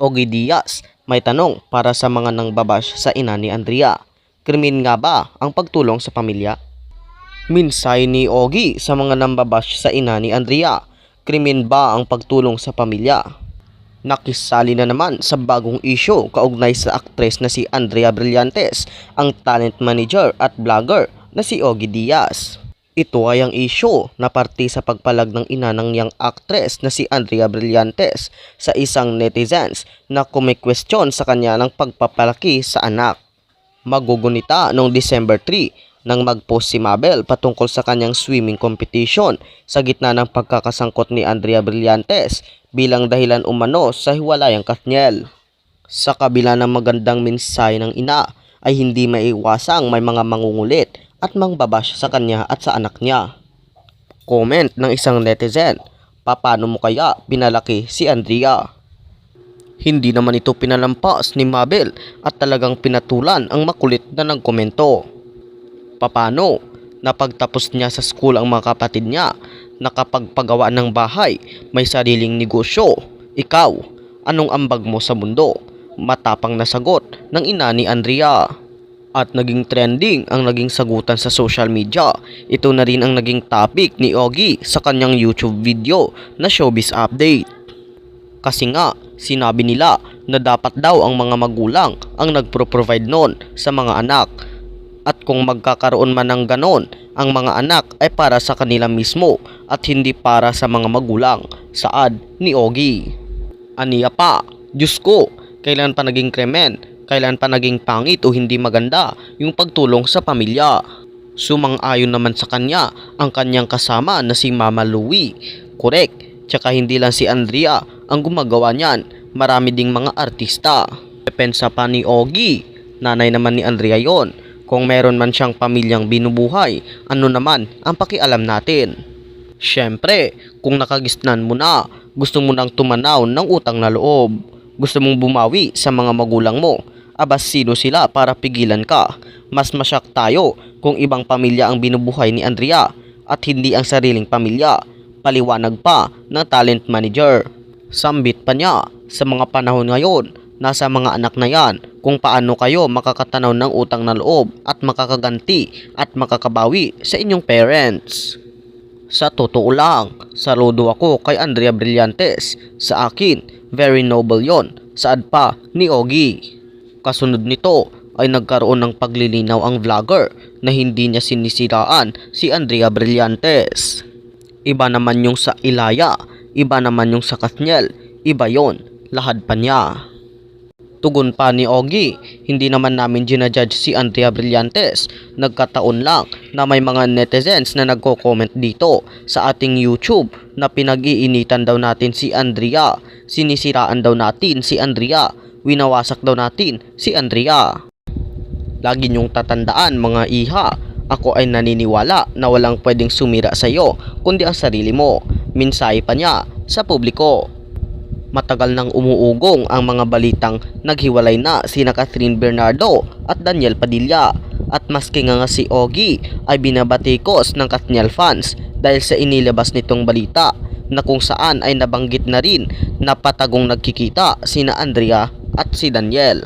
Ogie Diaz, may tanong para sa mga nangbabash sa ina ni Andrea. Krimen nga ba ang pagtulong sa pamilya? Minsay ni Ogie sa mga nambabash sa ina ni Andrea. Krimen ba ang pagtulong sa pamilya? Nakisali na naman sa bagong issue kaugnay sa aktres na si Andrea Brillantes, ang talent manager at vlogger na si Ogie Diaz. Ito ay ang issue na parte sa pagpalag ng ina ng young actress na si Andrea Brillantes sa isang netizens na kumikwestiyon sa kanya ng pagpapalaki sa anak. Magugunita noong December 3 nang mag-post si Mabel patungkol sa kanyang swimming competition sa gitna ng pagkakasangkot ni Andrea Brillantes bilang dahilan umano sa hiwalayang Katniel. Sa kabila ng magandang mensahe ng ina ay hindi maiwasang may mga mangungulit at mangbabash sa kanya at sa anak niya. Comment ng isang netizen, paano mo kaya pinalaki si Andrea? Hindi naman ito pinalampas ni Mabel at talagang pinatulan ang makulit na nagkomento. Paano? Napagtapos niya sa school ang mga kapatid niya, nakapagpagawa ng bahay, may sariling negosyo. Ikaw, anong ambag mo sa mundo? Matapang na sagot ng ina ni Andrea. At naging trending ang naging sagutan sa social media. Ito na rin ang naging topic ni Ogie sa kanyang YouTube video na Showbiz Update. Kasi nga, sinabi nila na dapat daw ang mga magulang ang nagpro-provide noon sa mga anak. At kung magkakaroon man ng ganon, ang mga anak ay para sa kanila mismo at hindi para sa mga magulang, saad ni Ogie. Aniya pa, Diyos ko, kailan pa naging krimen? Kailan pa naging pangit o hindi maganda yung pagtulong sa pamilya? Sumang-ayon naman sa kanya ang kanyang kasama na si Mama Louie. Correct, tsaka hindi lang si Andrea ang gumagawa niyan, marami ding mga artista. Depensa pa ni Ogie, nanay naman ni Andrea yon. Kung meron man siyang pamilyang binubuhay, ano naman ang pakialam natin? Syempre, kung nakagisnan mo na, gusto mo nang tumanaw ng utang na loob. Gusto mong bumawi sa mga magulang mo. Abas sino sila para pigilan ka? Mas masyak tayo kung ibang pamilya ang binubuhay ni Andrea at hindi ang sariling pamilya. Paliwanag pa ng talent manager. Sambit pa niya, sa mga panahon ngayon, nasa mga anak na yan kung paano kayo makakatanaw ng utang na loob at makakaganti at makakabawi sa inyong parents. Sa totoo lang, saludo ako kay Andrea Brillantes. Sa akin, very noble yon, saad pa ni Ogie. Kasunod nito ay nagkaroon ng paglilinaw ang vlogger na hindi niya sinisiraan si Andrea Brillantes. Iba naman yung sa Ilaya, iba naman yung sa Katniel, iba yon, lahad pa niya. Tugon pa ni Ogie, hindi naman namin ginajudge si Andrea Brillantes. Nagkataon lang na may mga netizens na nagko-comment dito sa ating YouTube na pinag-iinitan daw natin si Andrea. Sinisiraan daw natin si Andrea. Winawasak daw natin si Andrea. Lagi niyong tatandaan mga iha, ako ay naniniwala na walang pwedeng sumira sa iyo kundi ang sarili mo. Mensahe pa niya sa publiko. Matagal nang umuugong ang mga balitang naghiwalay na sina Catherine Bernardo at Daniel Padilla. At maski nga si Ogie ay binabatikos ng Katniel fans dahil sa inilabas nitong balita na kung saan ay nabanggit na rin na patagong nagkikita sina Andrea at si Daniel.